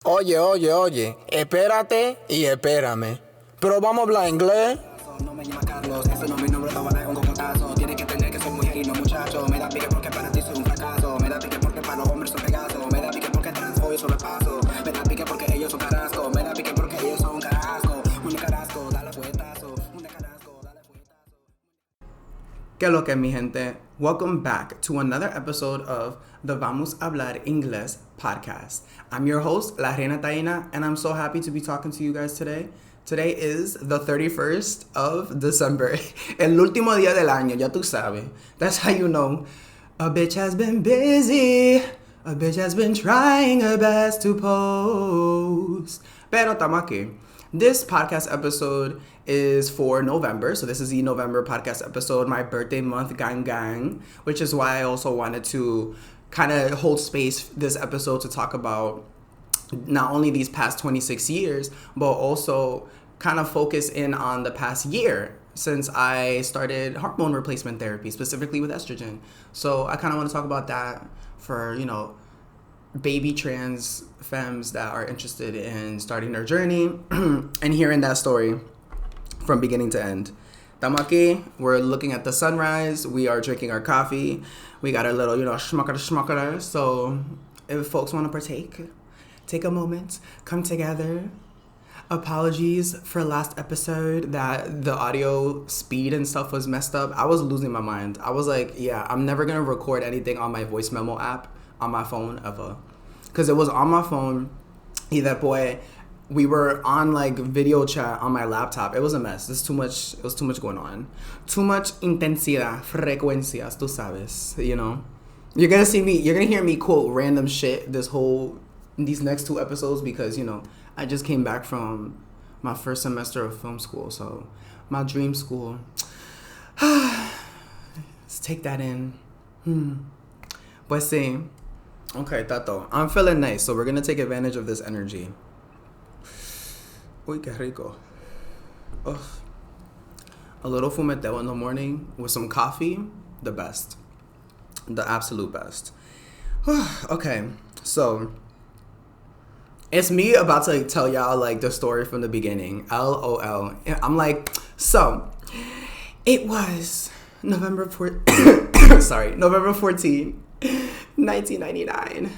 Oye, oye, oye, espérate y espérame. Pero vamos a hablar inglés. No me llama Carlos, ese no es mi nombre, te voy a dar un cocotazo. Tienes que entender que soy muy gino, muchacho. Me da pique porque para ti soy un fracaso. Me da pique porque para los hombres soy Pegaso. Me da pique porque transfoy sobre paso. Me da pique porque ellos son carrasco. Me da pique porque ellos son carrasco. Un carrasco, dale fuetazo. Un carrasco, dale fuetazo. ¿Qué lo que, mi gente? Welcome back to another episode of the Vamos a Hablar Inglés podcast. I'm your host, La Reina Taina, and I'm so happy to be talking to you guys today. Today is the 31st of December. El último día del año, ya tú sabes. That's how you know. A bitch has been busy. A bitch has been trying her best to post. Pero estamos aquí. This podcast episode is for November. So this is the November podcast episode, my birthday month, gang, which is why I also wanted to kind of hold space this episode to talk about not only these past 26 years, but also kind of focus in on the past year since I started hormone replacement therapy, specifically with estrogen. So I kind of want to talk about that for, you know, baby trans femmes that are interested in starting their journey and hearing that story from beginning to end. Estamos aquí, we're looking at the sunrise, we are drinking our coffee, we got our little, you know, schmucker. So if folks want to partake, take a moment, come together. Apologies for last episode that the audio speed and stuff was messed up. I was losing my mind. I was like, yeah, I'm never going to record anything on my voice memo app on my phone ever. Because it was on my phone, y después we were on like video chat on my laptop. It was a mess. It was too much going on. Too much intensidad, frecuencias, tú sabes, you know. You're gonna hear me quote random shit these next two episodes because, you know, I just came back from my first semester of film school, so my dream school. Let's take that in. Pues sí. Okay, Tato. I'm feeling nice, so we're gonna take advantage of this energy. Uy, qué rico. Ugh. A little fumeteo in the morning with some coffee, the best. The absolute best. Okay, so it's me about to like, tell y'all like the story from the beginning. LOL. I'm like, so it was November 14, 1999.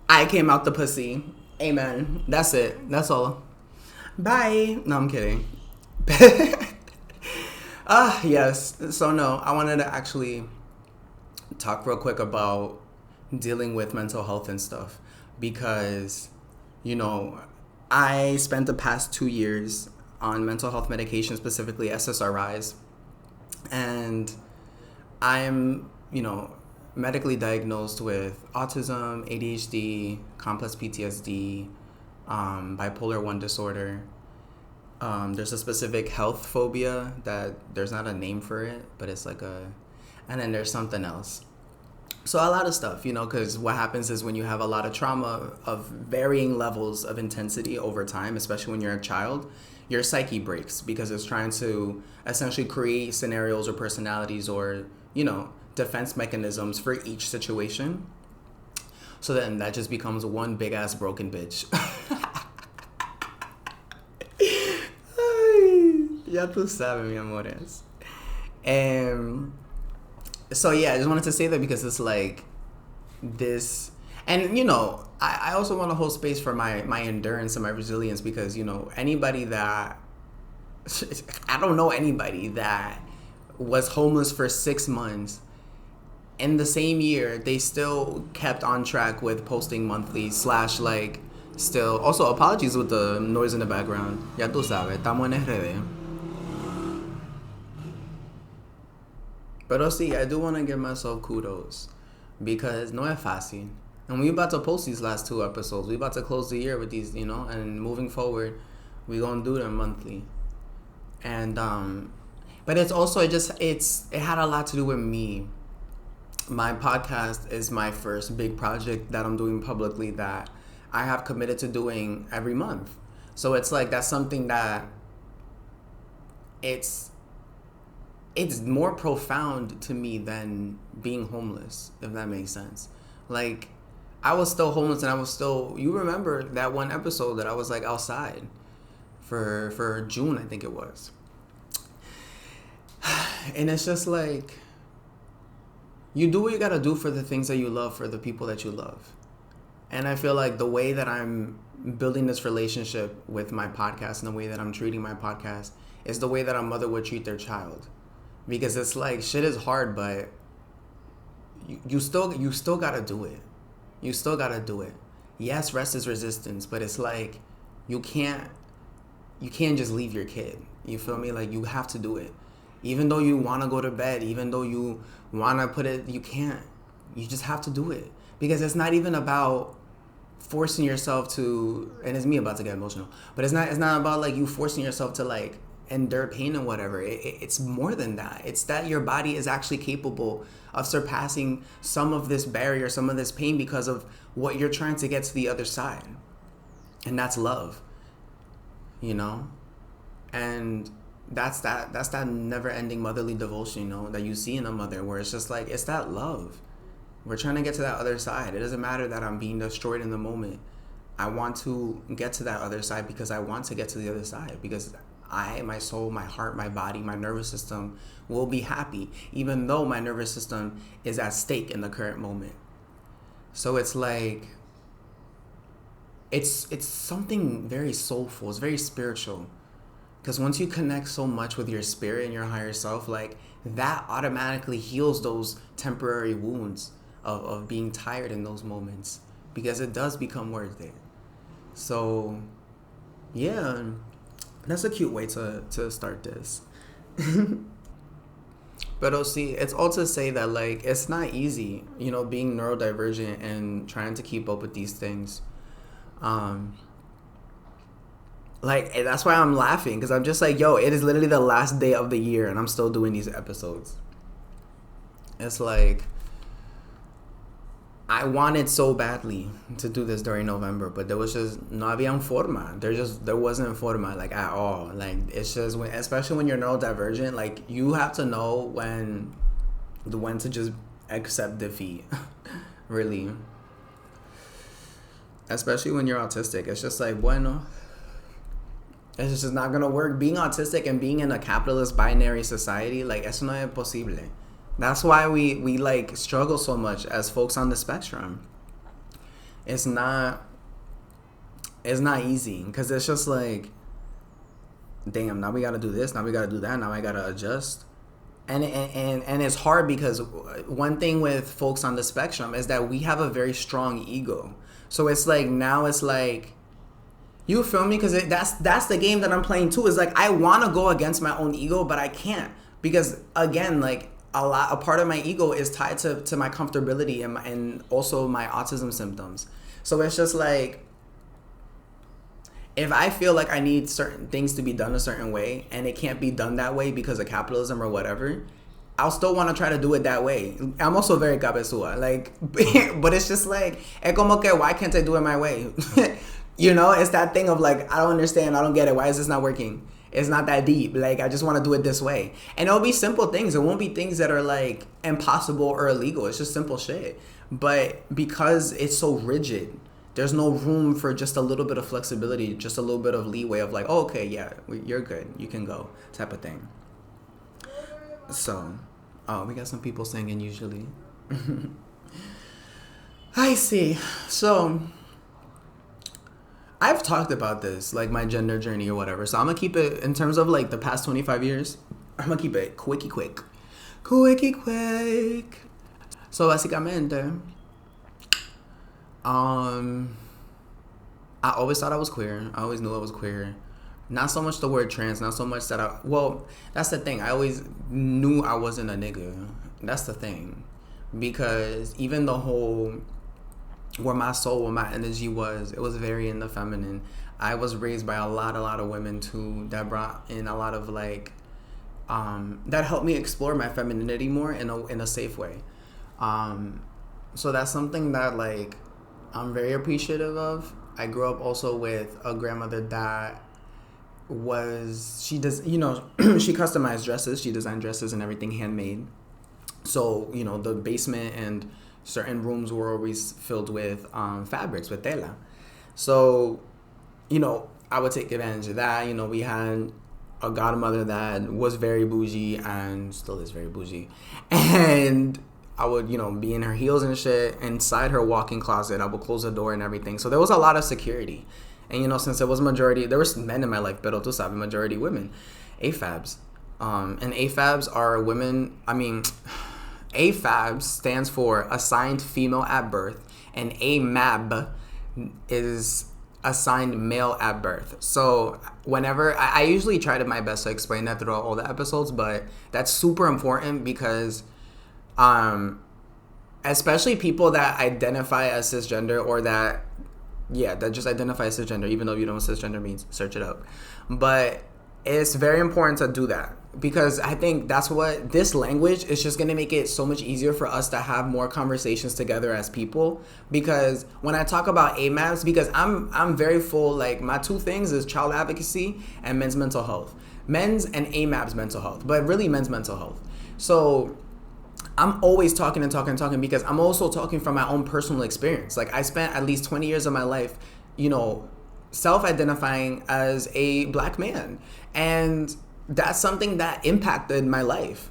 I came out the pussy. Amen. That's it. That's all. Bye. No, I'm kidding. Yes. So no, I wanted to actually talk real quick about dealing with mental health and stuff because, you know, I spent the past 2 years on mental health medication, specifically SSRIs, and I'm, you know, medically diagnosed with autism, ADHD, complex PTSD, bipolar 1 disorder. There's a specific health phobia that there's not a name for it, but it's like and then there's something else. So a lot of stuff, you know, because what happens is when you have a lot of trauma of varying levels of intensity over time, especially when you're a child, your psyche breaks because it's trying to essentially create scenarios or personalities or, you know, defense mechanisms for each situation. So then that just becomes one big ass broken bitch. Ya tú sabes, mi amores. So yeah, I just wanted to say that because it's like this, and you know, I also want to hold space for my endurance and my resilience because, you know, anybody that I don't know anybody that was homeless for 6 months. In the same year, they still kept on track with posting monthly / like still. Also, apologies with the noise in the background. Ya tú sabes, estamos en RD. Pero sí, I do want to give myself kudos because no es fácil. And we about to post these last 2 episodes. We about to close the year with these, you know, and moving forward, we gonna do them monthly. And but it's also it had a lot to do with me. My podcast is my first big project that I'm doing publicly that I have committed to doing every month. So it's like that's something that it's more profound to me than being homeless, if that makes sense. Like, I was still homeless, and I was still. You remember that one episode that I was like outside for June, I think it was. And it's just like, you do what you gotta do for the things that you love, for the people that you love. And I feel like the way that I'm building this relationship with my podcast and the way that I'm treating my podcast is the way that a mother would treat their child. Because it's like, shit is hard, but you still gotta do it. You still gotta do it. Yes, rest is resistance, but it's like, you can't just leave your kid. You feel me? Like, you have to do it. Even though you want to go to bed, even though you want to put it, you can't. You just have to do it. Because it's not even about forcing yourself to, and it's me about to get emotional, but it's not about like you forcing yourself to like endure pain and whatever. It's more than that. It's that your body is actually capable of surpassing some of this barrier, some of this pain, because of what you're trying to get to the other side. And that's love. You know? And that's that never-ending motherly devotion, you know, that you see in a mother, where it's just like, it's that love. We're trying to get to that other side. It doesn't matter that I'm being destroyed in the moment. I want to get to that other side because I want to get to the other side, because my soul, my heart, my body, my nervous system will be happy, even though my nervous system is at stake in the current moment. So it's like, it's something very soulful. It's very spiritual. Because once you connect so much with your spirit and your higher self, like, that automatically heals those temporary wounds of being tired in those moments, because it does become worth it. So, yeah, that's a cute way to start this. But see, it's all to say that, like, it's not easy, you know, being neurodivergent and trying to keep up with these things. Like, that's why I'm laughing, because I'm just like, yo, it is literally the last day of the year and I'm still doing these episodes. It's like, I wanted so badly to do this during November, but there was just no había forma. There wasn't forma, like, at all. Like, it's just, especially when you're neurodivergent, like, you have to know when to just accept defeat. Really. Especially when you're autistic. It's just like, bueno, it's just not gonna work. Being autistic and being in a capitalist binary society, like, eso no es posible. That's why we like struggle so much as folks on the spectrum. It's not easy, because it's just like, damn, now we gotta do this, now we gotta do that, now I gotta adjust. And it's hard, because one thing with folks on the spectrum is that we have a very strong ego. So it's like, now it's like, you feel me? Because that's the game that I'm playing too. Is like, I want to go against my own ego, but I can't, because, again, like, a part of my ego is tied to my comfortability and also my autism symptoms. So it's just like, if I feel like I need certain things to be done a certain way and it can't be done that way because of capitalism or whatever, I'll still want to try to do it that way. I'm also very cabezúa, like, but it's just like, es como que, why can't I do it my way? You know, it's that thing of like, I don't understand, I don't get it, why is this not working? It's not that deep. Like, I just want to do it this way. And it'll be simple things. It won't be things that are like impossible or illegal. It's just simple shit. But because it's so rigid, there's no room for just a little bit of flexibility, just a little bit of leeway of like, oh, okay, yeah, you're good, you can go, type of thing. So, oh, we got some people singing usually. I see. So, I've talked about this, like, my gender journey or whatever. So I'm going to keep it, in terms of, like, the past 25 years, I'm going to keep it quick. So, básicamente, I always thought I was queer. I always knew I was queer. Not so much the word trans, not so much that well, that's the thing. I always knew I wasn't a nigga. That's the thing. Because even the whole, where my soul, where my energy was, it was very in the feminine. I was raised by a lot of women too, that brought in a lot of like, that helped me explore my femininity more in a safe way. So that's something that, like, I'm very appreciative of. I grew up also with a grandmother that she does, you know, she customized dresses, she designed dresses and everything handmade. So, you know, the basement and certain rooms were always filled with fabrics, with tela. So, you know, I would take advantage of that. You know, we had a godmother that was very bougie and still is very bougie. And I would, you know, be in her heels and shit. Inside her walk-in closet, I would close the door and everything. So there was a lot of security. And, you know, since it was majority, there was men in my life, pero tú sabes, majority women. AFABs. And AFABs are women, AFAB stands for assigned female at birth. And AMAB is assigned male at birth. So whenever, I usually try to my best to explain that throughout all the episodes, but that's super important because especially people that identify as cisgender or that just identify as cisgender, even though you know what cisgender means, search it up. But it's very important to do that because I think that's what this language is just going to make it so much easier for us to have more conversations together as people. Because when I talk about AMABs, because I'm very full, like my two things is child advocacy and men's mental health. Men's and AMABs mental health, but really men's mental health. So I'm always talking because I'm also talking from my own personal experience. Like I spent at least 20 years of my life, you know, self-identifying as a black man. And that's something that impacted my life.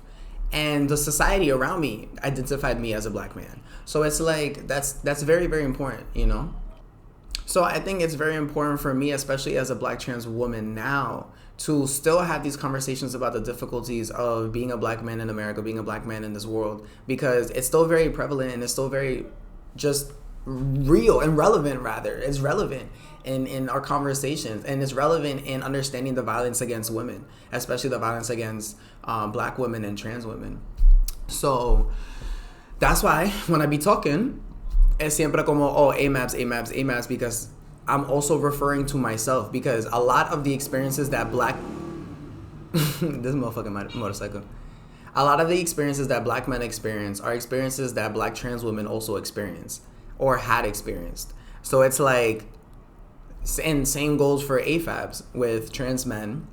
And the society around me identified me as a black man. So it's like, that's very, very important, you know? So I think it's very important for me, especially as a black trans woman now, to still have these conversations about the difficulties of being a black man in America, being a black man in this world, because it's still very prevalent and it's still very just real and relevant, rather. It's relevant in our conversations, and it's relevant in understanding the violence against women, especially the violence against black women and trans women. So that's why when I be talking, es siempre como, oh, AMABs, because I'm also referring to myself, because a lot of the experiences that black this motherfucking motorcycle, a lot of the experiences that black men experience are experiences that black trans women also experience or had experienced. So it's like, and same goes for AFABs with trans men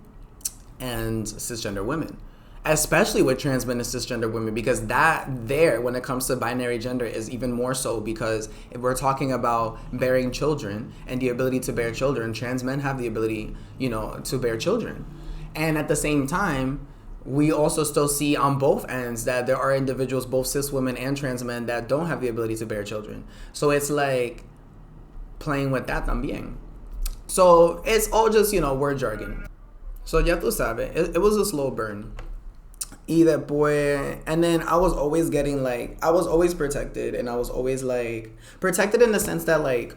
and cisgender women, especially with trans men and cisgender women, because that there, when it comes to binary gender, is even more so, because if we're talking about bearing children and the ability to bear children, trans men have the ability, you know, to bear children. And at the same time, we also still see on both ends that there are individuals, both cis women and trans men, that don't have the ability to bear children. So it's like playing with that también. So it's all just, you know, word jargon. So ya tú sabes, it was a slow burn. Y después, and then I was always getting like, I was always protected, and I was always like, protected in the sense that like,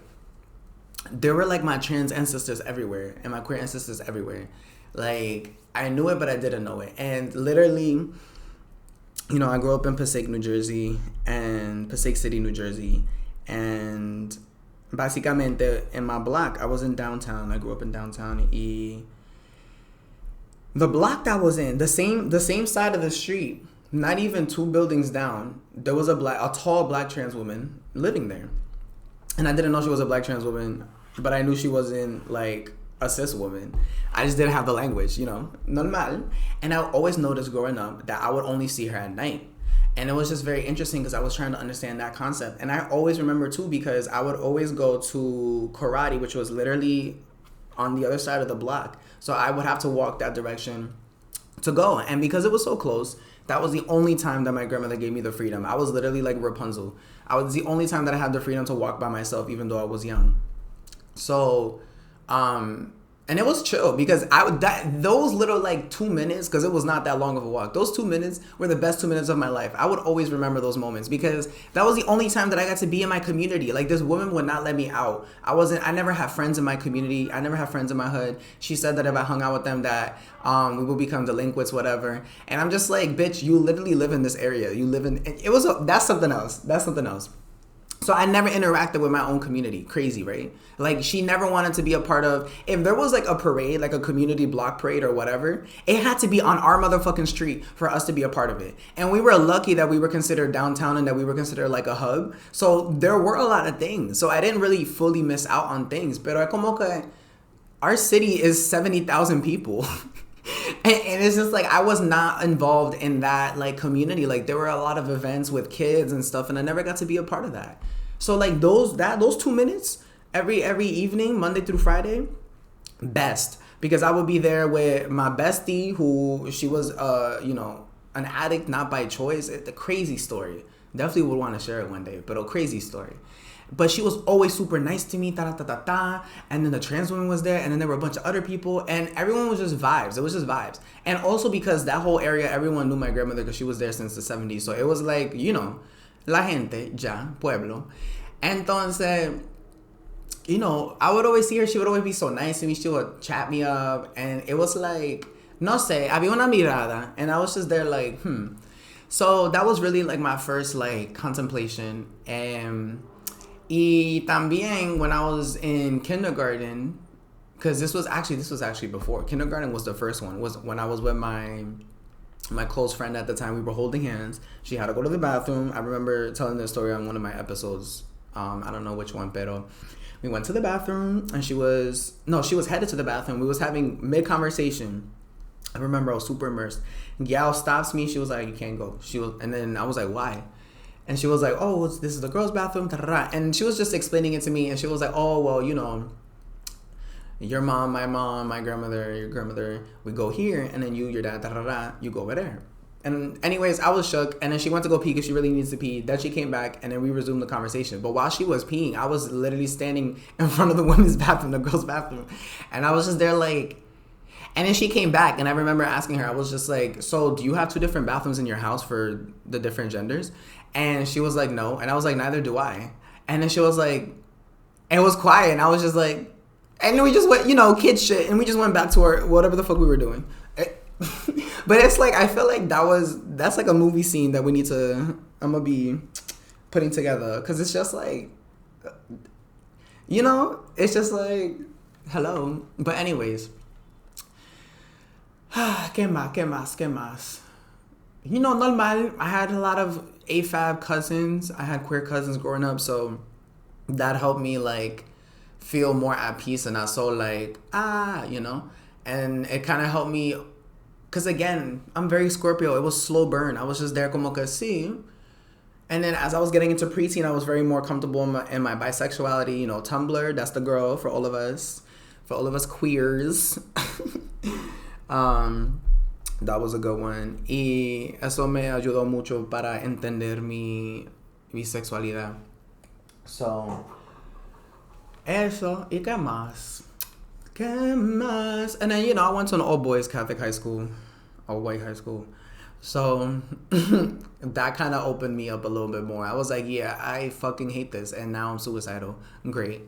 there were like my trans ancestors everywhere and my queer ancestors everywhere. Like, I knew it, but I didn't know it. And literally, you know, I grew up in Passaic, New Jersey, and Passaic City, New Jersey. And básicamente, in my block, I was in downtown. I grew up in downtown. Y the block that I was in, the same side of the street, not even 2 buildings down, there was a tall black trans woman living there. And I didn't know she was a black trans woman, but I knew she wasn't like a cis woman. I just didn't have the language, you know, normal. And I always noticed growing up that I would only see her at night. And it was just very interesting because I was trying to understand that concept. And I always remember too, because I would always go to karate, which was literally on the other side of the block. So I would have to walk that direction to go. And because it was so close, that was the only time that my grandmother gave me the freedom. I was literally like Rapunzel. I was the only time that I had the freedom to walk by myself, even though I was young. So, and it was chill because those little like 2 minutes, because it was not that long of a walk, those 2 minutes were the best 2 minutes of my life. I would always remember those moments because that was the only time that I got to be in my community. Like, this woman would not let me out. I never had friends in my community. I never had friends in my hood. She said that if I hung out with them that we would become delinquents, whatever. And I'm just like, bitch, you literally live in this area. You live in, that's something else. That's something else. So I never interacted with my own community. Crazy, right? Like, she never wanted to be a part of, if there was like a parade, like a community block parade or whatever, it had to be on our motherfucking street for us to be a part of it. And we were lucky that we were considered downtown and that we were considered like a hub. So there were a lot of things. So I didn't really fully miss out on things. Pero como que our city is 70,000 people. And it's just like I was not involved in that like community. Like there were a lot of events with kids and stuff, and I never got to be a part of that. So like those 2 minutes every evening, Monday through Friday, best, because I would be there with my bestie, who she was an addict, not by choice. It's a crazy story. Definitely would want to share it one day, but a crazy story. But she was always super nice to me, and then the trans woman was there, and then there were a bunch of other people, and everyone was just vibes. It was just vibes. And also because that whole area, everyone knew my grandmother because she was there since the 70s. So it was like, la gente, ya, pueblo. Entonces, I would always see her. She would always be so nice to me. She would chat me up, and it was like, no sé, había una mirada, and I was just there like, So that was really like my first like contemplation. Y también when I was in kindergarten, because this was actually before kindergarten was the first one, was when I was with my close friend at the time. We were holding hands. She had to go to the bathroom. I remember telling this story on one of my episodes. I don't know which one, pero we went to the bathroom, and she was headed to the bathroom. We was having mid conversation. I remember I was super immersed. Gal stops me. She was like, "You can't go." And then I was like, "Why?" And she was like, "Oh, this is the girls' bathroom." And she was just explaining it to me. And she was like, "Oh, well, your mom, my grandmother, your grandmother, we go here. And then your dad, you go over there." And anyways, I was shook. And then she went to go pee because she really needs to pee. Then she came back, and then we resumed the conversation. But while she was peeing, I was literally standing in front of the women's bathroom, the girls' bathroom. And I was just there like... And then she came back, and I remember asking her, I was just like, "So do you have 2 different bathrooms in your house for the different genders?" And she was like, "No." And I was like, "Neither do I." And then she was like, and it was quiet, and I was just like, and then we just went, kid shit, and we just went back to our, whatever the fuck we were doing. But it's like, I feel like that's like a movie scene that I'm gonna be putting together, because it's just like, it's just like, hello. But anyways, ¿Qué más? Normal. I had a lot of AFAB cousins. I had queer cousins growing up, so that helped me like feel more at peace and not so like, and it kind of helped me, because again, I'm very Scorpio. It was slow burn. I was just there como que sí. And then as I was getting into preteen, I was very more comfortable in my bisexuality. Tumblr, that's the girl for all of us queers. That was a good one. Y eso me ayudó mucho para entender mi sexualidad. So, eso. ¿Y qué más? And then, I went to an all-boys Catholic high school. All-white high school. So, that kind of opened me up a little bit more. I was like, yeah, I fucking hate this. And now I'm suicidal. Great.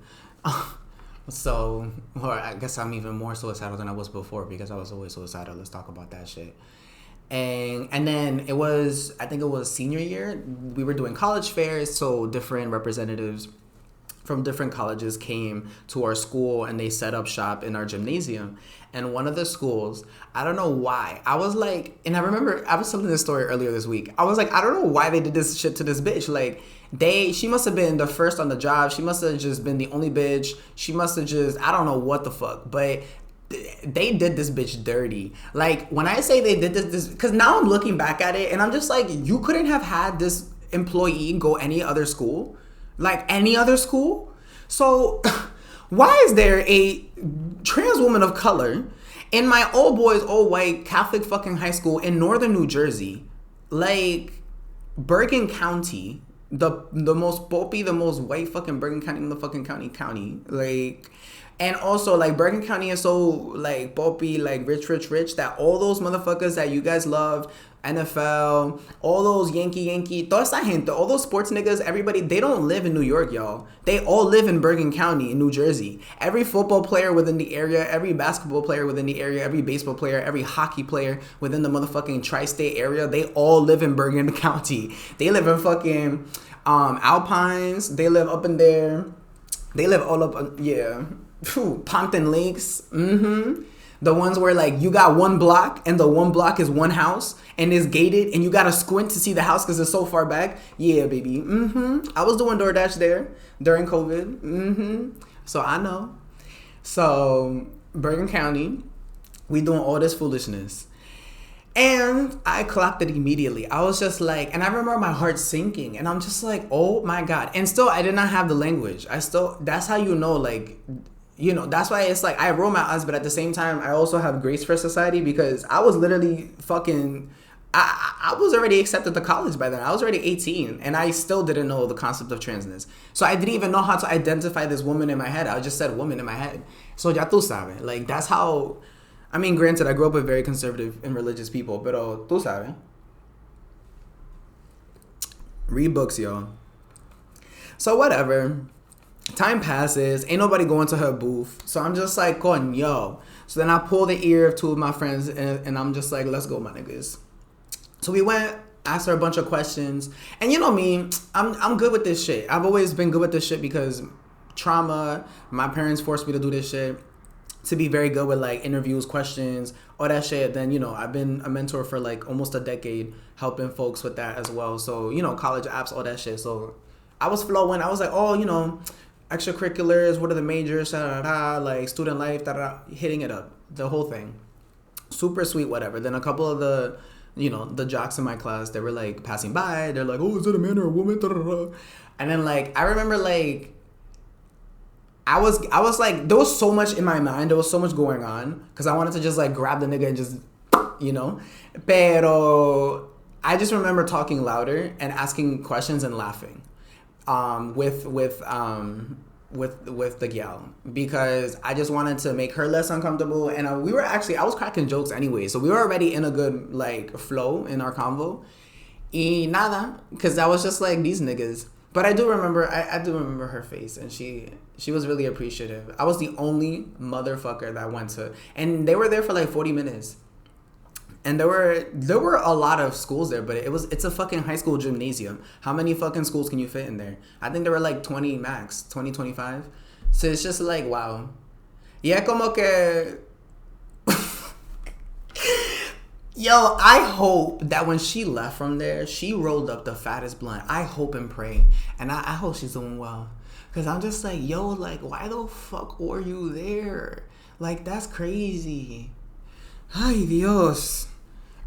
So, or I guess I'm even more suicidal than I was before, because I was always suicidal. Let's talk about that shit. And then I think it was senior year. We were doing college fairs, so different representatives from different colleges came to our school, and they set up shop in our gymnasium. And one of the schools, I don't know why, I was like, and I remember I was telling this story earlier this week. I was like, I don't know why they did this shit to this bitch. Like, she must have been the first on the job. She must have just been the only bitch. She must have just, I don't know what the fuck, but they did this bitch dirty. Like, when I say they did this, because now I'm looking back at it, and I'm just like, you couldn't have had this employee go any other school? Like, any other school? So, why is there a trans woman of color in my old boys, old white Catholic fucking high school in northern New Jersey? Like, Bergen County, the most poppy, the most white fucking Bergen County in the fucking county. Like, and also, like, Bergen County is so, like, poppy, like, rich, that all those motherfuckers that you guys love, NFL, all those Yankee, toda esa gente, all those sports niggas, everybody, they don't live in New York, y'all. They all live in Bergen County in New Jersey. Every football player within the area, every basketball player within the area, every baseball player, every hockey player within the motherfucking tri-state area, they all live in Bergen County. They live in fucking Alpines. They live up in there. They live all up, yeah. Pompton Lakes. The ones where, like, you got one block, and the one block is one house, and it's gated, and you gotta squint to see the house because it's so far back. Yeah, baby. I was doing DoorDash there during COVID. So I know. So, Bergen County. We doing all this foolishness. And I clocked it immediately. I was just like, and I remember my heart sinking. And I'm just like, oh my God. And still, I did not have the language. That's how you know, like, you know, that's why it's like, I roll my eyes, but at the same time, I also have grace for society because I was literally fucking, I was already accepted to college by then. I was already 18 and I still didn't know the concept of transness. So I didn't even know how to identify this woman in my head. I just said woman in my head. So ya tú sabes. Like, that's how... I mean, granted, I grew up with very conservative and religious people, pero tú sabes. Read books, yo. So whatever. Time passes. Ain't nobody going to her booth. So I'm just like, going, yo. So then I pull the ear of two of my friends, and I'm just like, let's go, my niggas. So we went, asked her a bunch of questions. And you know me, I'm good with this shit. I've always been good with this shit because trauma, my parents forced me to do this shit. To be very good with like interviews, questions, all that shit. Then, you know, I've been a mentor for like almost a decade helping folks with that as well. So, you know, college apps, all that shit. So I was flowing. I was like, oh, you know, extracurriculars, what are the majors, like student life, hitting it up, the whole thing. Super sweet, whatever. Then a couple of the, you know, the jocks in my class, they were like passing by. They're like, oh, is it a man or a woman? And then like, I remember like, I was like, there was so much in my mind. There was so much going on. Because I wanted to just like grab the nigga and just, you know. Pero I just remember talking louder and asking questions and laughing with the gal. Because I just wanted to make her less uncomfortable. And I was cracking jokes anyway. So we were already in a good like flow in our convo. Y nada. Because I was just like, these niggas. But I do remember her face, and she was really appreciative. I was the only motherfucker that went to, and they were there for like 40 minutes. And there were a lot of schools there, but it's a fucking high school gymnasium. How many fucking schools can you fit in there? I think there were like 20 max, 20, 25. So it's just like, wow. Yeah, como que... Yo, I hope that when she left from there, she rolled up the fattest blunt. I hope and pray. And I hope she's doing well. Because I'm just like, yo, like, why the fuck were you there? Like, that's crazy. Ay, Dios.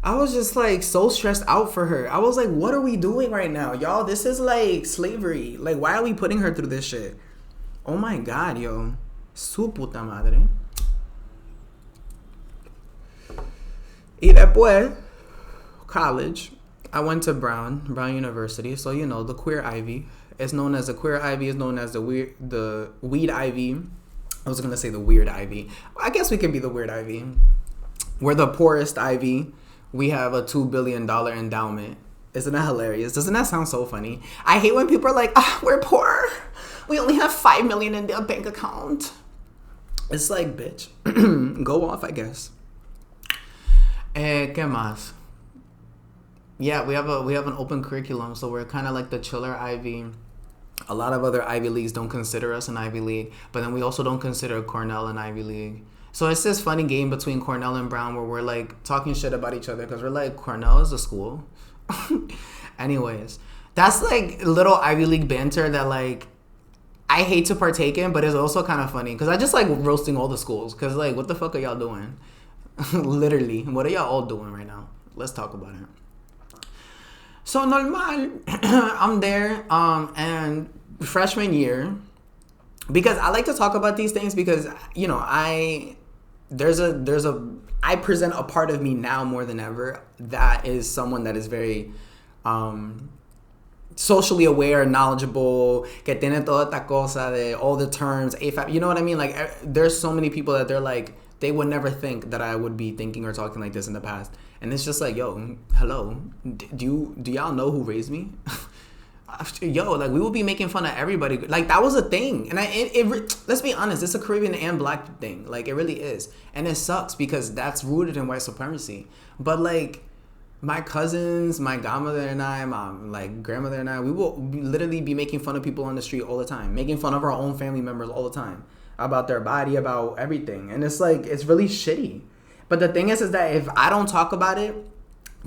I was just, like, so stressed out for her. I was like, what are we doing right now? Y'all, this is, like, slavery. Like, why are we putting her through this shit? Oh, my God, yo. Su puta madre. Y después, college, I went to Brown University. So, you know, the queer ivy. It's known as the queer ivy. It's known as the weed ivy. I was going to say the weird ivy. I guess we can be the weird ivy. We're the poorest ivy. We have a $2 billion endowment. Isn't that hilarious? Doesn't that sound so funny? I hate when people are like, we're poor. We only have $5 million in their bank account. It's like, bitch, go off, I guess. ¿Qué más? Yeah, we have an open curriculum, so we're kind of like the chiller Ivy. A lot of other Ivy Leagues don't consider us an Ivy League, but then we also don't consider Cornell an Ivy League. So it's this funny game between Cornell and Brown where we're like talking shit about each other because we're like, Cornell is a school. Anyways, that's like little Ivy League banter that like I hate to partake in, but it's also kind of funny because I just like roasting all the schools because like, what the fuck are y'all doing? Literally, what are y'all all doing right now? Let's talk about it. So normal, I'm there, and freshman year, because I like to talk about these things because, you know, I present a part of me now more than ever that is someone that is very socially aware, knowledgeable, que tiene toda esta cosa de all the terms, AFAB, you know what I mean? Like, there's so many people that they're like, they would never think that I would be thinking or talking like this in the past. And it's just like, yo, hello, do y'all know who raised me? Yo, like, we will be making fun of everybody. Like, that was a thing. And let's be honest, it's a Caribbean and black thing. Like, it really is. And it sucks because that's rooted in white supremacy. But, like, my cousins, my godmother and I, my, like, grandmother and I, we will literally be making fun of people on the street all the time. Making fun of our own family members all the time. About their body, about everything. And it's like, it's really shitty. But the thing is that if I don't talk about it,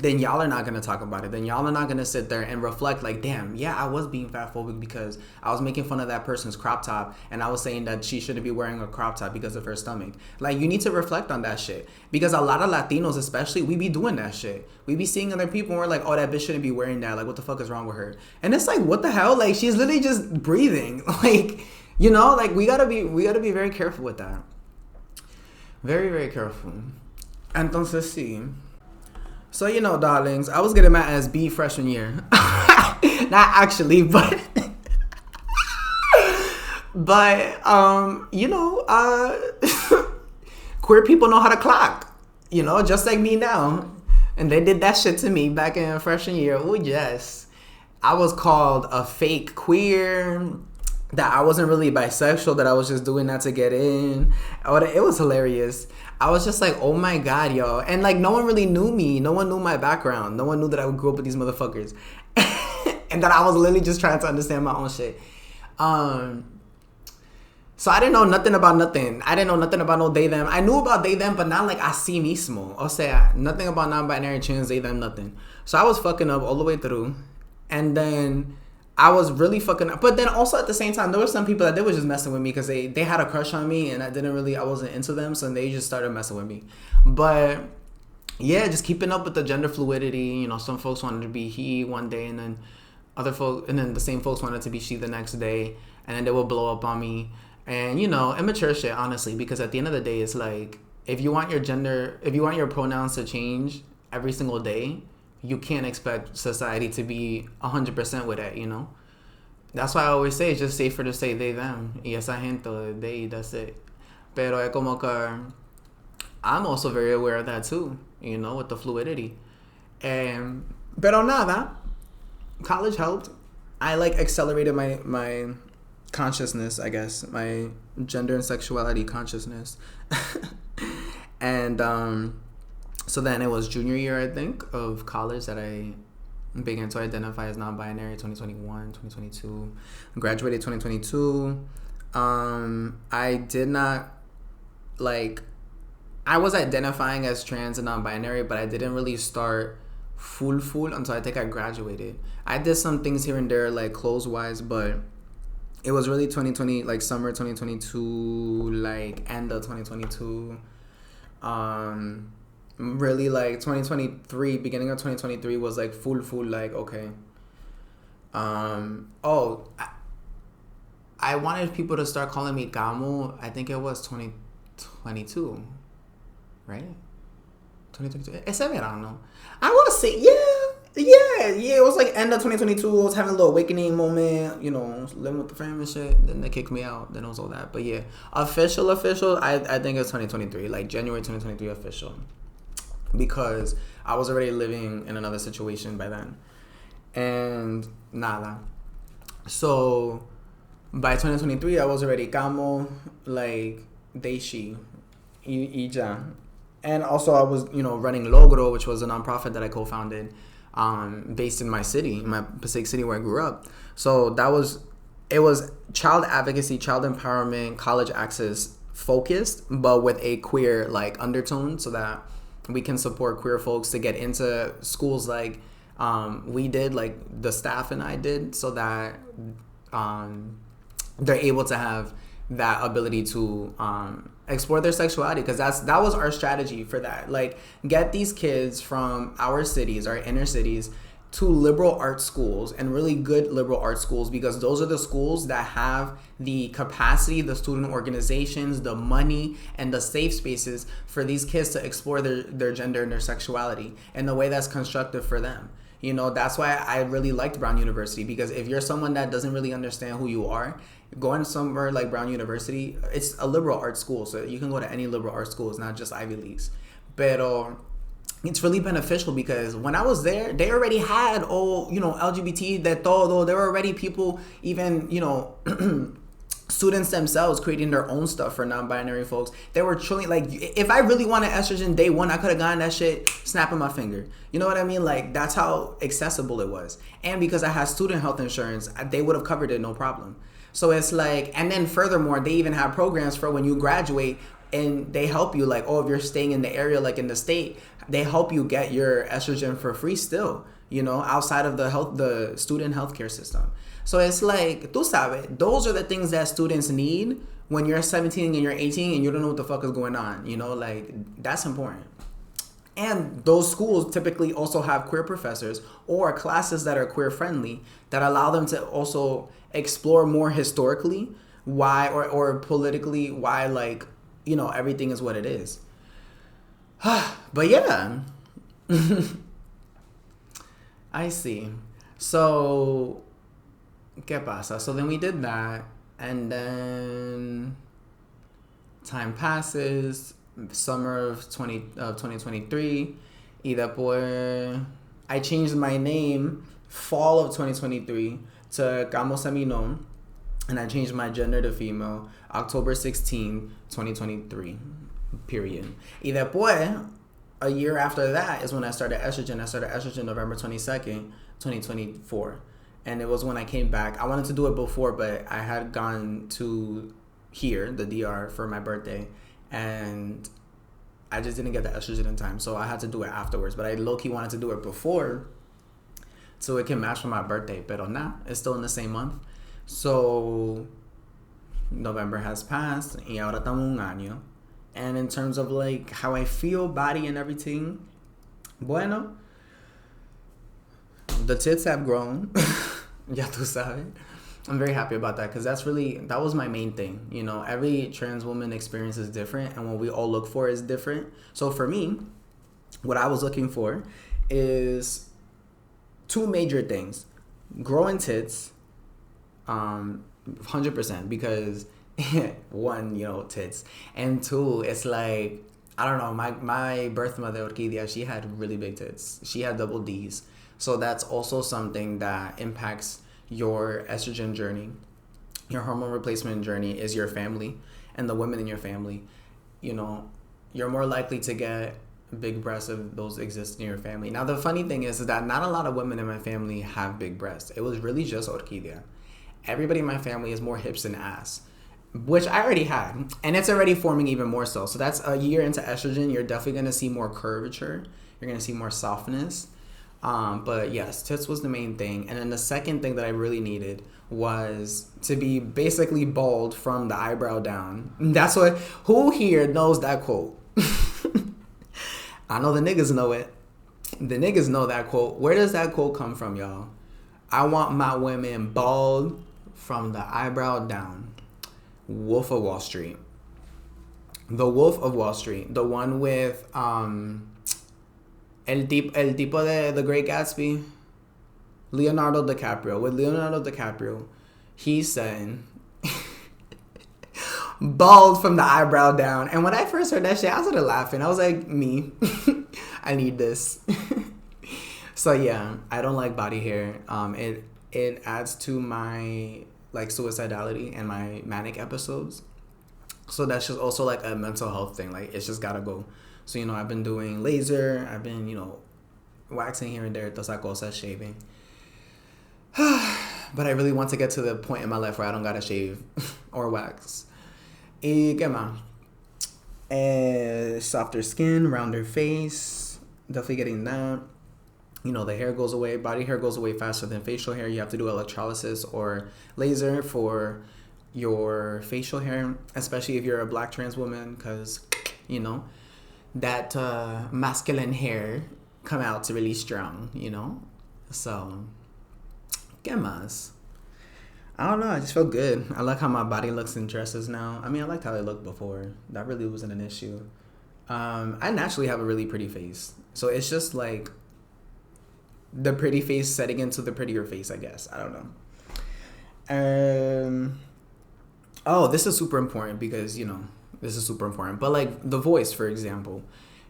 then y'all are not going to talk about it. Then y'all are not going to sit there and reflect like, damn, yeah, I was being fat phobic because I was making fun of that person's crop top and I was saying that she shouldn't be wearing a crop top because of her stomach. Like, you need to reflect on that shit, because a lot of Latinos especially, we be doing that shit. We be seeing other people and we're like, oh, that bitch shouldn't be wearing that. Like, what the fuck is wrong with her? And it's like, what the hell? Like, she's literally just breathing. Like, you know, like, we gotta be very careful with that. Very, very careful. Entonces, sí. So, you know, darlings, I was getting my ass beat freshman year. Not actually, but... you know, queer people know how to clock. You know, just like me now. And they did that shit to me back in freshman year. Oh, yes. I was called a fake queer, that I wasn't really bisexual, that I was just doing that to get in. It was hilarious. I was just like, oh my God, yo. And like, no one really knew me. No one knew my background. No one knew that I grew up with these motherfuckers. And that I was literally just trying to understand my own shit. So I didn't know nothing about nothing. I didn't know nothing about no they, them. I knew about they, them, but not like así mismo. O sea, nothing about non-binary, trans, they, them, nothing. So I was fucking up all the way through. And then I was really fucking up. But then also at the same time, there were some people that they were just messing with me because they had a crush on me and I wasn't into them. So they just started messing with me. But yeah, just keeping up with the gender fluidity. You know, some folks wanted to be he one day and then the same folks wanted to be she the next day. And then they will blow up on me. And, you know, immature shit, honestly, because at the end of the day, it's like, if you want your pronouns to change every single day, you can't expect society to be 100% with it, you know? That's why I always say it's just safer to say they, them. Y esa gente, they, that's it. Pero es como que I'm also very aware of that too, you know, with the fluidity. Pero nada, college helped. I like accelerated my consciousness, I guess, my gender and sexuality consciousness. And so then it was junior year, I think, of college that I began to identify as non-binary. 2021, 2022, graduated 2022. I did not, like, I was identifying as trans and non-binary, but I didn't really start full until I think I graduated. I did some things here and there, like clothes wise, but it was really 2020, like summer 2022, like end of 2022. Really like 2023, beginning of 2023 was like full, like, okay. I wanted people to start calling me Gamu. I think it was 2022, right? 2022. Ese verano. I want to say, yeah. It was like end of 2022. I was having a little awakening moment, you know, living with the fam and shit. Then they kicked me out. Then it was all that. But yeah, official. I think it's 2023, like January 2023 official, because I was already living in another situation by then. And nada. So by 2023, I was already Camo, like they, she, y ya. And also I was, you know, running Logro, which was a nonprofit that I co-founded, based in my city, in my Pacific City where I grew up. So it was child advocacy, child empowerment, college access focused, but with a queer like undertone, so that we can support queer folks to get into schools like we did, like the staff and I did, so that they're able to have that ability to explore their sexuality, because that was our strategy for that. Like, get these kids from our cities, our inner cities, to liberal arts schools, and really good liberal arts schools, because those are the schools that have the capacity, the student organizations, the money, and the safe spaces for these kids to explore their gender and their sexuality in a way that's constructive for them. You know, that's why I really liked Brown University, because if you're someone that doesn't really understand who you are, going somewhere like Brown University, it's a liberal arts school, so you can go to any liberal arts school. It's not just Ivy Leagues. Pero it's really beneficial, because when I was there, they already had LGBT de todo. There were already people, even, students themselves creating their own stuff for non-binary folks. They were truly, like, if I really wanted estrogen day one, I could have gotten that shit snapping my finger. You know what I mean? Like, that's how accessible it was. And because I had student health insurance, they would have covered it no problem. So it's like, and then furthermore, they even have programs for when you graduate, and they help you, like, oh, if you're staying in the area, like in the state, they help you get your estrogen for free still, you know, outside of the student healthcare system. So it's like, tú sabes, those are the things that students need when you're 17 and you're 18 and you don't know what the fuck is going on, you know, like, that's important. And those schools typically also have queer professors or classes that are queer friendly that allow them to also explore more historically why or politically why, like, you know, everything is what it is. But yeah. I see. So, ¿qué pasa? So then we did that, and then time passes, summer of 2023, y después I changed my name fall of 2023 to Camo Semino, and I changed my gender to female October 16, 2023, period. Y después, a year after that is when I started estrogen. I started estrogen November 22nd, 2024. And it was when I came back. I wanted to do it before, but I had gone to here, the DR, for my birthday. And I just didn't get the estrogen in time. So I had to do it afterwards. But I low-key wanted to do it before so it can match with my birthday. Pero nah, it's still in the same month. So November has passed. Y ahora estamos un año. And in terms of, like, how I feel, body and everything, bueno, the tits have grown. Ya tú sabes. I'm very happy about that because that was my main thing. You know, every trans woman experience is different and what we all look for is different. So for me, what I was looking for is two major things. Growing tits, 100%, because one, you know, tits, and two, it's like, I don't know, my birth mother Orquídea, she had really big tits. She had double D's. So that's also something that impacts your estrogen journey. Your hormone replacement journey is your family and the women in your family. You know, you're more likely to get big breasts if those exist in your family. Now, the funny thing is that not a lot of women in my family have big breasts. It was really just Orquídea. Everybody in my family is more hips than ass, which I already had, and it's already forming even more so. So that's a year into estrogen. You're definitely going to see more curvature. You're going to see more softness. But yes, tits was the main thing. And then the second thing that I really needed was to be basically bald from the eyebrow down. That's what, who here knows that quote? I know the niggas know it. The niggas know that quote. Where does that quote come from, y'all? I want my women bald from the eyebrow down. Wolf of Wall Street. The Wolf of Wall Street. The one with el tipo de The Great Gatsby. Leonardo DiCaprio. With Leonardo DiCaprio, he said bald from the eyebrow down. And when I first heard that shit, I started laughing. I was like, me. I need this. So yeah, I don't like body hair. It adds to my like suicidality and my manic episodes. So that's just also like a mental health thing. Like, it's just gotta go. So, you know, I've been doing laser. I've been, you know, waxing here and there, todas esas cosas, shaving. But I really want to get to the point in my life where I don't gotta shave or wax. Y qué más? Softer skin, rounder face. Definitely getting that. You know, the hair goes away. Body hair goes away faster than facial hair. You have to do electrolysis or laser for your facial hair, especially if you're a black trans woman, because, you know, that masculine hair come out really strong, you know? So, ¿qué más? I don't know. I just feel good. I like how my body looks in dresses now. I mean, I liked how I looked before. That really wasn't an issue. I naturally have a really pretty face. So it's just like the pretty face setting into the prettier face, I guess. I don't know. Oh, this is super important because, you know, this is super important. But like the voice, for example,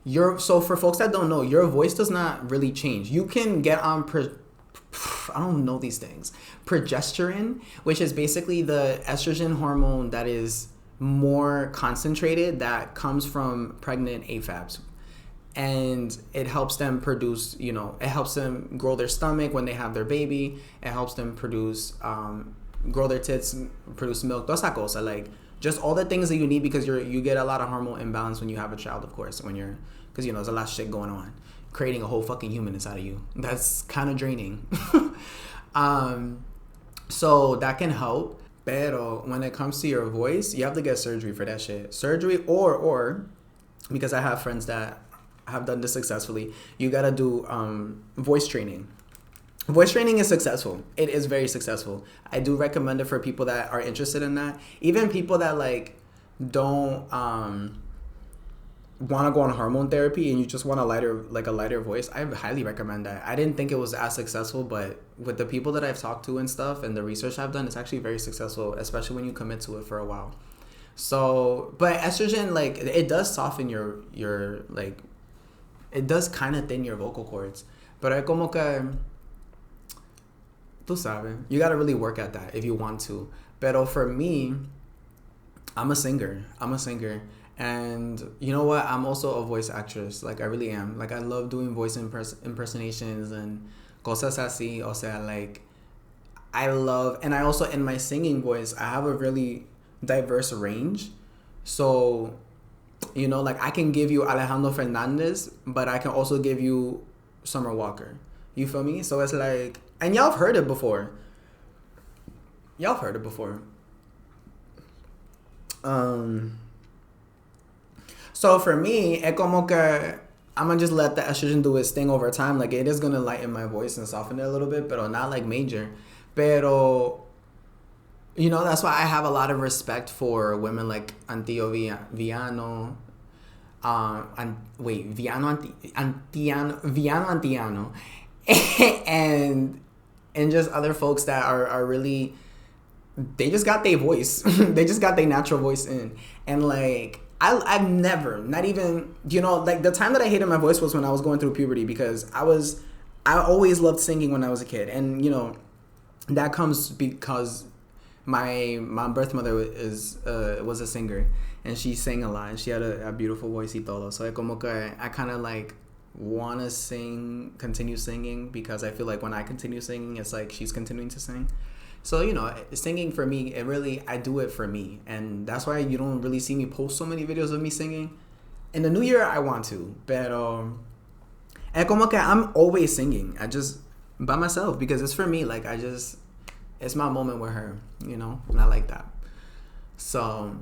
so for folks that don't know, your voice does not really change. You can get on I don't know these things. Progesterone, which is basically the estrogen hormone that is more concentrated, that comes from pregnant AFABs. And it helps them produce, you know, it helps them grow their stomach when they have their baby. It helps them produce grow their tits, produce milk, toda esa cosa, like just all the things that you need, because you get a lot of hormone imbalance when you have a child, of course, because there's a lot of shit going on, creating a whole fucking human inside of you. That's kind of draining. So that can help. Pero when it comes to your voice, you have to get surgery for that shit. Surgery or because I have friends that have done this successfully, you gotta do voice training. Voice training is successful. It is very successful. I do recommend it for people that are interested in that. Even people that like don't want to go on hormone therapy and you just want a lighter voice, I highly recommend that. I didn't think it was as successful, but with the people that I've talked to and stuff and the research I've done, it's actually very successful, especially when you commit to it for a while. So, but estrogen, like, it does soften your like, it does kind of thin your vocal cords. But es como que, tú sabes, you got to really work at that if you want to. Pero for me, I'm a singer. And you know what? I'm also a voice actress. Like, I really am. Like, I love doing voice impersonations and cosas así. O sea, like, I love... And I also, in my singing voice, I have a really diverse range. So, you know, like, I can give you Alejandro Fernandez, but I can also give you Summer Walker. You feel me? So it's like... And y'all have heard it before. So for me, es como que I'm gonna just let the estrogen do its thing over time. Like, it is gonna lighten my voice and soften it a little bit, but not like major. Pero, you know, that's why I have a lot of respect for women like Antio Viano, Viano Antiano, and just other folks that are really, they just got their voice. They just got their natural voice in. And like, I've never, not even, you know, like the time that I hated my voice was when I was going through puberty, because I always loved singing when I was a kid. And, you know, that comes because my birth mother was a singer, and she sang a lot, and she had a beautiful voice y todo. So como que I kind of like want to continue singing, because I feel like when I continue singing, it's like she's continuing to sing. So, you know, singing for me, I do it for me. And that's why you don't really see me post so many videos of me singing. In the new year, I want to. Pero, es como que I'm always singing. I just, by myself, because it's for me. Like, it's my moment with her, you know? And I like that. So,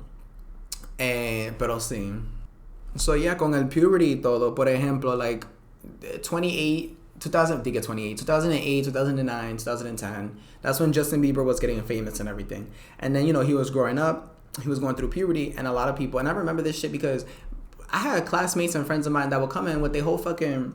pero sí. So, yeah, con el puberty y todo, por ejemplo, like, 2008, 2009, 2010. That's when Justin Bieber was getting famous and everything. And then, you know, he was growing up. He was going through puberty, and a lot of people... And I remember this shit because I had classmates and friends of mine that would come in with their whole fucking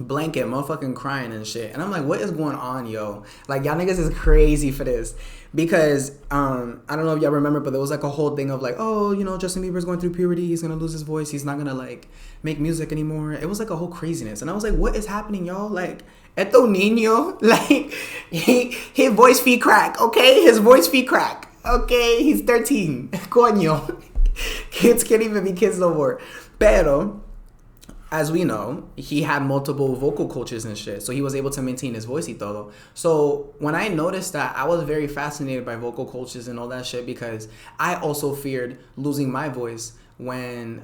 blanket, motherfucking crying and shit. And I'm like, what is going on, yo? Like, y'all niggas is crazy for this. Because, I don't know if y'all remember, but there was like a whole thing of like, oh, you know, Justin Bieber's going through puberty. He's going to lose his voice. He's not going to like make music anymore. It was like a whole craziness. And I was like, what is happening, y'all? Like, esto niño, like, his voice fee crack, okay? His voice fee crack, okay? He's 13. Coño. Kids can't even be kids no more. Pero, as we know, he had multiple vocal coaches and shit, so he was able to maintain his voice y todo. So when I noticed that, I was very fascinated by vocal coaches and all that shit, because I also feared losing my voice when,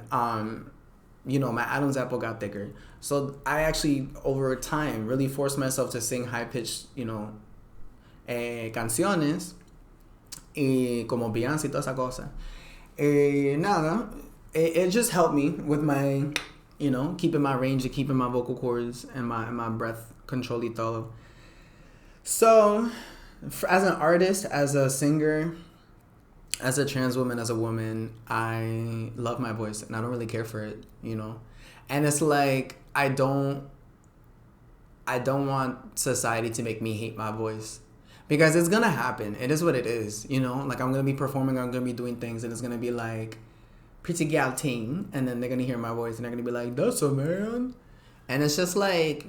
you know, my Adam's apple got thicker. So I actually, over time, really forced myself to sing high-pitched, you know, canciones, y como Beyoncé y toda esa cosa. Nada, it just helped me with my... You know, keeping my range and keeping my vocal cords and my breath control y todo. So, as an artist, as a singer, as a trans woman, as a woman, I love my voice and I don't really care for it, you know? And it's like, I don't want society to make me hate my voice. Because it's gonna happen. It is what it is, you know? Like, I'm gonna be performing, I'm gonna be doing things, and it's gonna be like... pretty gal ting, and then they're gonna hear my voice and they're gonna be like, that's a man. And it's just like,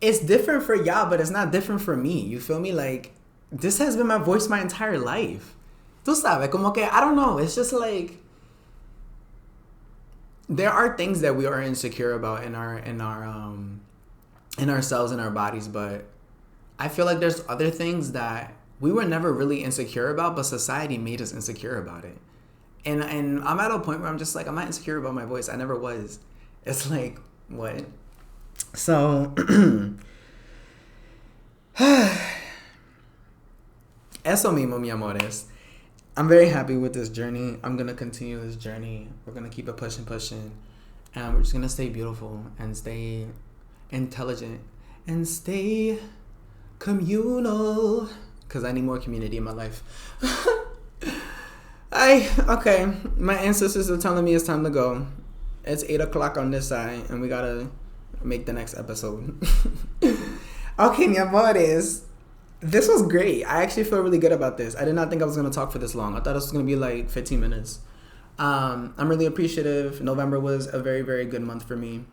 it's different for y'all, but it's not different for me. You feel me? Like, this has been my voice my entire life. Tú sabes, como que, I don't know, it's just like, there are things that we are insecure about in ourselves and our bodies, but I feel like there's other things that we were never really insecure about, but society made us insecure about it. And I'm at a point where I'm just like, I'm not insecure about my voice. I never was. It's like, what? So, eso mismo, mi amores. I'm very happy with this journey. I'm going to continue this journey. We're going to keep it pushing. And we're just going to stay beautiful and stay intelligent and stay communal. Because I need more community in my life. Okay, my ancestors are telling me it's time to go. It's 8 o'clock on this side, and we gotta make the next episode. Okay, mi amores. This was great. I actually feel really good about this. I did not think I was gonna talk for this long. I thought it was gonna be like 15 minutes. I'm really appreciative. November was a very, very good month for me.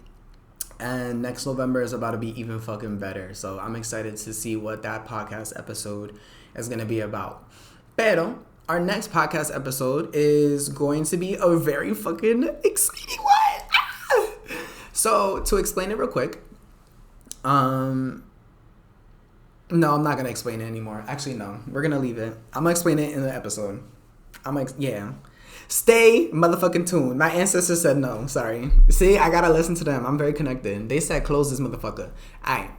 And next November is about to be even fucking better. So I'm excited to see what that podcast episode is gonna be about. Pero our next podcast episode is going to be a very fucking exciting one. So to explain it real quick, no, I'm not gonna explain it anymore. Actually, no, we're gonna leave it. I'm gonna explain it in the episode. Yeah. Stay motherfucking tuned. My ancestors said no. Sorry. See, I gotta listen to them. I'm very connected. They said close this motherfucker. Alright.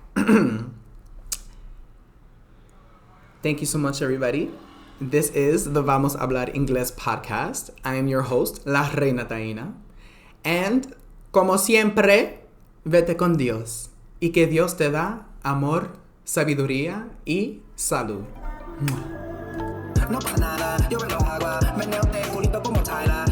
Thank you so much, everybody. This is the Vamos a Hablar Inglés podcast. I am your host, La Reina Taina. And, como siempre, vete con Dios. Y que Dios te da amor, sabiduría y salud. No pasa nada, yo veo agua, meneo culito como Tyler.